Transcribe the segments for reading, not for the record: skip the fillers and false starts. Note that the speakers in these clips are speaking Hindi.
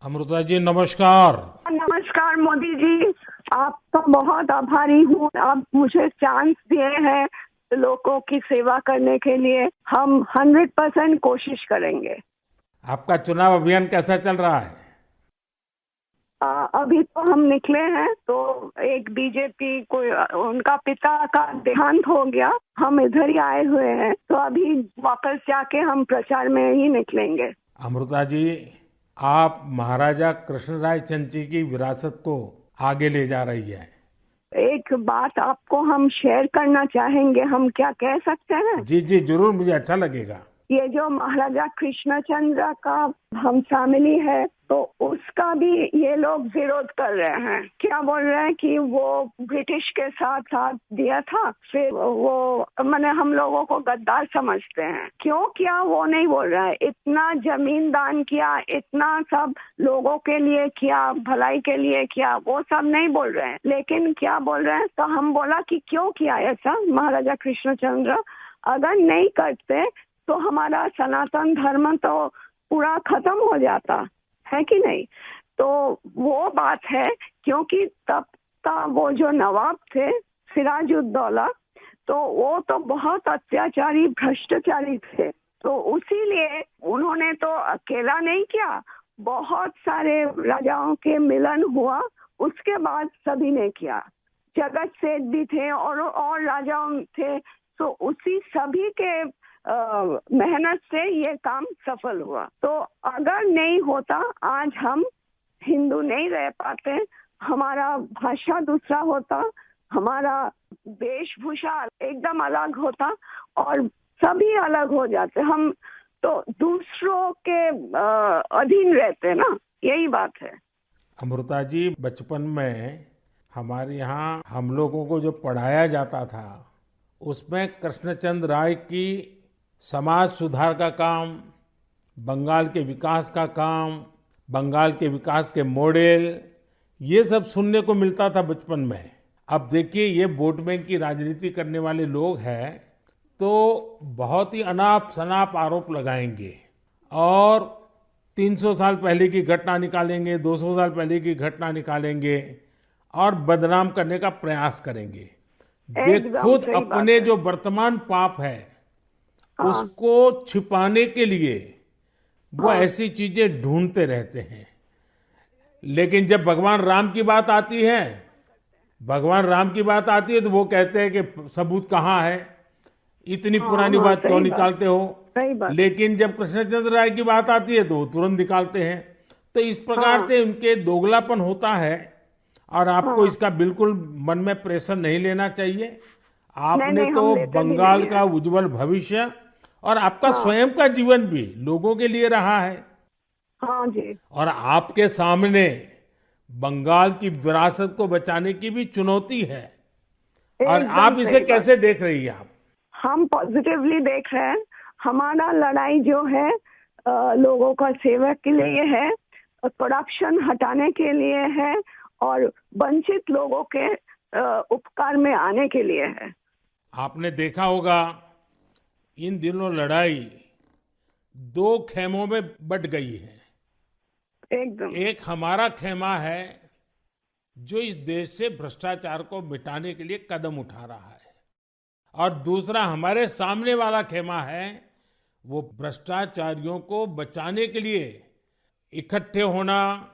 अमृता जी नमस्कार। नमस्कार मोदी जी। आपका बहुत आभारी हूँ। आप मुझे चांस दिए हैं लोगों की सेवा करने के लिए। हम 100% कोशिश करेंगे। आपका चुनाव अभियान कैसा चल रहा है? अभी तो हम निकले हैं तो एक बीजेपी को उनका पिता का देहांत हो गया। हम इधर ही आए हुए हैं तो अभी वापस जाके हम प्रचार में ही निकलेंगे। अमृता जी, आप महाराजा कृष्णराय चंद जी की विरासत को आगे ले जा रही है। एक बात आपको हम शेयर करना चाहेंगे। हम क्या कह सकते हैं? जी जी जरूर, मुझे अच्छा लगेगा। ये जो महाराजा कृष्णचंद्र का हम फैमिली है तो उसका भी ये लोग विरोध कर रहे हैं। क्या बोल रहे हैं कि वो ब्रिटिश के साथ साथ दिया था, फिर वो मैंने हम लोगों को गद्दार समझते हैं। क्यों किया वो नहीं बोल रहा है। इतना जमीन दान किया, इतना सब लोगों के लिए किया, भलाई के लिए किया, वो सब नहीं बोल रहे हैं। लेकिन क्या बोल रहे हैं तो हम बोला कि क्यों किया ऐसा महाराजा कृष्णचंद्र। अगर नहीं करते तो हमारा सनातन धर्म तो पूरा खत्म हो जाता है कि नहीं। तो वो बात है क्योंकि तब का वो जो नवाब थे सिराजुद्दौला, तो वो तो बहुत अत्याचारी भ्रष्टाचारी थे। तो उसीलिए उन्होंने तो अकेला नहीं किया, बहुत सारे राजाओं के मिलन हुआ, उसके बाद सभी ने किया। जगत सेठ भी थे और राजाओं थे। तो उसी सभी के मेहनत से ये काम सफल हुआ। तो अगर नहीं होता आज हम हिंदू नहीं रह पाते। हमारा भाषा दूसरा होता, हमारा वेशभूषा एकदम अलग होता और सभी अलग हो जाते। हम तो दूसरों के अधीन रहते ना, यही बात है। अमृता जी, बचपन में हमारे यहाँ हम लोगों को जो पढ़ाया जाता था उसमें कृष्णचंद्र राय की समाज सुधार का काम, बंगाल के विकास का काम, बंगाल के विकास के मॉडल, ये सब सुनने को मिलता था बचपन में। अब देखिए, ये वोट बैंक की राजनीति करने वाले लोग हैं तो बहुत ही अनाप शनाप आरोप लगाएंगे और 300 साल पहले की घटना निकालेंगे, 200 साल पहले की घटना निकालेंगे और बदनाम करने का प्रयास करेंगे। वे एकदम खुद सही बात अपने है। जो वर्तमान पाप है हाँ उसको छिपाने के लिए वो हाँ ऐसी चीजें ढूंढते रहते हैं। लेकिन जब भगवान राम की बात आती है, भगवान राम की बात आती है तो वो कहते हैं कि सबूत कहाँ है, इतनी हाँ पुरानी हाँ बात क्यों सही बात, निकालते हो। सही बात। लेकिन जब कृष्णचंद्र राय की बात आती है तो वो तुरंत निकालते हैं। तो इस प्रकार हाँ से उनके दोगलापन होता है और आपको हाँ। इसका बिल्कुल मन में प्रेशर नहीं लेना चाहिए। नहीं आपने नहीं, तो हम लेते भी बंगाल नहीं का है। उज्जवल भविष्य और आपका हाँ स्वयं का जीवन भी लोगों के लिए रहा है। हाँ जी। और आपके सामने बंगाल की विरासत को बचाने की भी चुनौती है। और एकदम आप इसे सही बात। कैसे देख रही हैं आप? हम पॉजिटिवली देख रहे हैं। हमारा लड़ाई जो है लोगों का सेवा के लिए है, करप्शन हटाने के लिए है और वंचित लोगों के उपकार में आने के लिए है। आपने देखा होगा इन दिनों लड़ाई दो खेमों में बट गई है। एकदम। एक हमारा खेमा है जो इस देश से भ्रष्टाचार को मिटाने के लिए कदम उठा रहा है, और दूसरा हमारे सामने वाला खेमा है वो भ्रष्टाचारियों को बचाने के लिए इकट्ठे होना,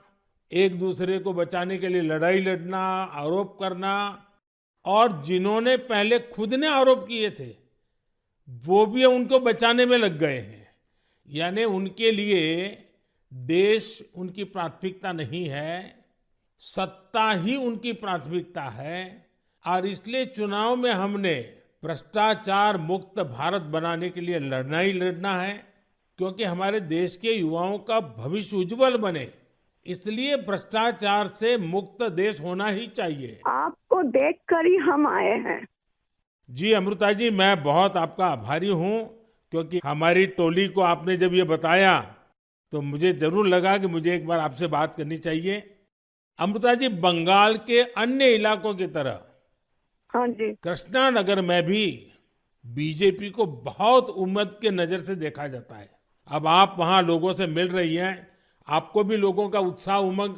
एक दूसरे को बचाने के लिए लड़ाई लड़ना, आरोप करना। और जिन्होंने पहले खुद ने आरोप किए थे वो भी उनको बचाने में लग गए हैं। यानी उनके लिए देश उनकी प्राथमिकता नहीं है, सत्ता ही उनकी प्राथमिकता है। और इसलिए चुनाव में हमने भ्रष्टाचार मुक्त भारत बनाने के लिए लड़ना ही लड़ना है, क्योंकि हमारे देश के युवाओं का भविष्य उज्जवल बने, इसलिए भ्रष्टाचार से मुक्त देश होना ही चाहिए। आपको देखकर ही हम आए हैं। जी अमृता जी, मैं बहुत आपका आभारी हूँ, क्योंकि हमारी टोली को आपने जब ये बताया तो मुझे जरूर लगा कि मुझे एक बार आपसे बात करनी चाहिए। अमृता जी, बंगाल के अन्य इलाकों की तरह हाँ जी। कृष्णा नगर में भी बीजेपी को बहुत उम्मीद के नजर से देखा जाता है। अब आप वहां लोगों से मिल रही हैं, आपको भी लोगों का उत्साह उमंग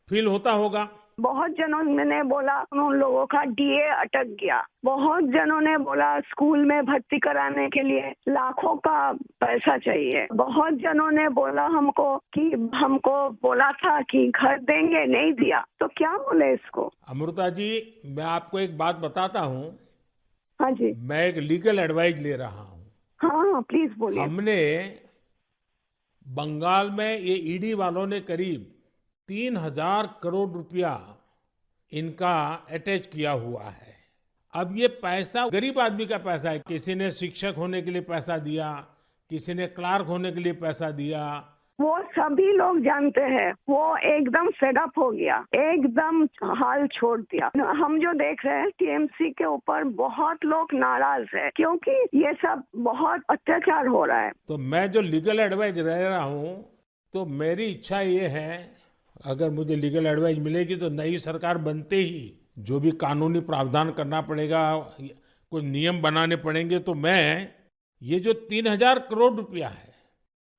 फील होता होगा। बहुत जनों ने बोला उन लोगों का डीए अटक गया। बहुत जनों ने बोला स्कूल में भर्ती कराने के लिए लाखों का पैसा चाहिए। बहुत जनों ने बोला हमको कि हमको बोला था कि घर देंगे, नहीं दिया। तो क्या बोले इसको। अमृता जी, मैं आपको एक बात बताता हूँ। हाँ जी। मैं एक लीगल एडवाइस ले रहा हूँ। हाँ, प्लीज बोलिए। हमने बंगाल में ये ईडी वालों ने करीब 3,000 करोड़ रुपया इनका अटैच किया हुआ है। अब ये पैसा गरीब आदमी का पैसा है। किसी ने शिक्षक होने के लिए पैसा दिया, किसी ने क्लार्क होने के लिए पैसा दिया। वो सभी लोग जानते हैं। वो एकदम फेडअप हो गया, एकदम हाल छोड़ दिया। हम जो देख रहे हैं टीएमसी के ऊपर बहुत लोग नाराज है क्योंकि ये सब बहुत अत्याचार हो रहा है। तो मैं जो लीगल एडवाइस ले रहा हूँ, तो मेरी इच्छा ये है, अगर मुझे लीगल एडवाइस मिलेगी तो नई सरकार बनते ही जो भी कानूनी प्रावधान करना पड़ेगा, कुछ नियम बनाने पड़ेंगे, तो मैं ये जो 3,000 करोड़ रुपया है,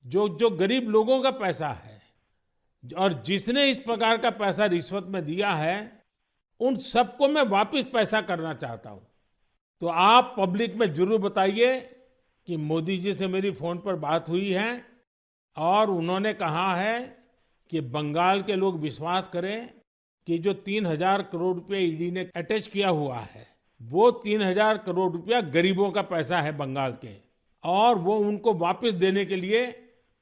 जो गरीब लोगों का पैसा है और जिसने इस प्रकार का पैसा रिश्वत में दिया है, उन सबको मैं वापस पैसा करना चाहता हूं। तो आप पब्लिक में जरूर बताइए कि मोदी जी से मेरी फोन पर बात हुई है और उन्होंने कहा है कि बंगाल के लोग विश्वास करें कि जो 3,000 करोड़ रुपया ईडी ने अटैच किया हुआ है, वो 3,000 करोड़ रुपया गरीबों का पैसा है बंगाल के, और वो उनको वापस देने के लिए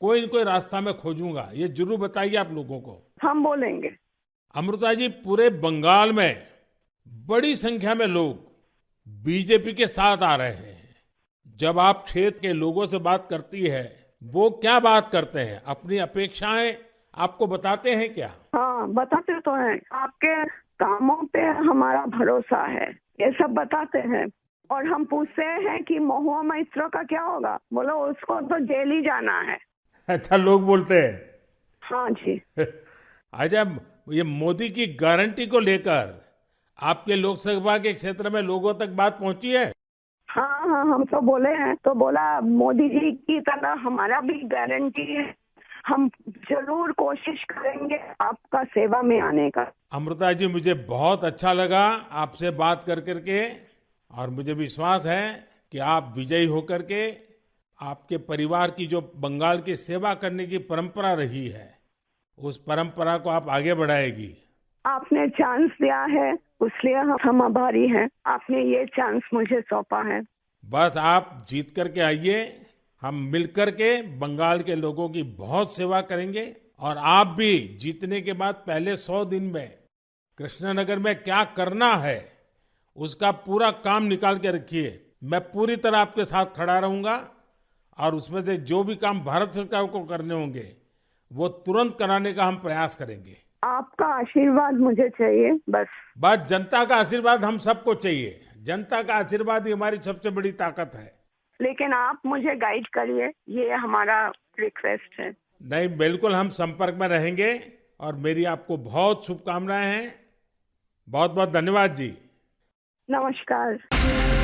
कोई न कोई रास्ता मैं खोजूंगा। ये जरूर बताइए आप लोगों को। हम बोलेंगे। अमृता जी, पूरे बंगाल में बड़ी संख्या में लोग बीजेपी के साथ आ रहे हैं। जब आप क्षेत्र के लोगों से बात करती है, वो क्या बात करते हैं? अपनी अपेक्षाएं आपको बताते हैं क्या? हाँ, बताते तो हैं। आपके कामों पे हमारा भरोसा है, ये सब बताते हैं। और हम पूछते हैं कि महुआ मैत्रो का क्या होगा, बोलो उसको तो जेल ही जाना है। अच्छा, लोग बोलते हैं। हाँ जी। अच्छा, ये मोदी की गारंटी को लेकर आपके लोकसभा के क्षेत्र में लोगों तक बात पहुंची है? हाँ हाँ, हम तो बोले हैं। तो बोला मोदी जी की तरह हमारा भी गारंटी है, हम जरूर कोशिश करेंगे आपका सेवा में आने का। अमृता जी, मुझे बहुत अच्छा लगा आपसे बात कर करके, और मुझे विश्वास है कि आप विजयी होकर के आपके परिवार की जो बंगाल की सेवा करने की परंपरा रही है, उस परंपरा को आप आगे बढ़ाएगी। आपने चांस दिया है, इसलिए हम आभारी हैं। आपने ये चांस मुझे सौंपा है। बस आप जीत करके आइए, हम मिलकर के बंगाल के लोगों की बहुत सेवा करेंगे। और आप भी जीतने के बाद पहले 100 दिन में कृष्णनगर में क्या करना है, उसका पूरा काम निकाल के रखिए। मैं पूरी तरह आपके साथ खड़ा रहूंगा, और उसमें से जो भी काम भारत सरकार को करने होंगे, वो तुरंत कराने का हम प्रयास करेंगे। आपका आशीर्वाद मुझे चाहिए बस। जनता का आशीर्वाद हम सबको चाहिए। जनता का आशीर्वाद ही हमारी सबसे बड़ी ताकत है। लेकिन आप मुझे गाइड करिए, ये हमारा रिक्वेस्ट है। नहीं, बिल्कुल, हम संपर्क में रहेंगे, और मेरी आपको बहुत शुभकामनाएं हैं। बहुत बहुत धन्यवाद जी। नमस्कार।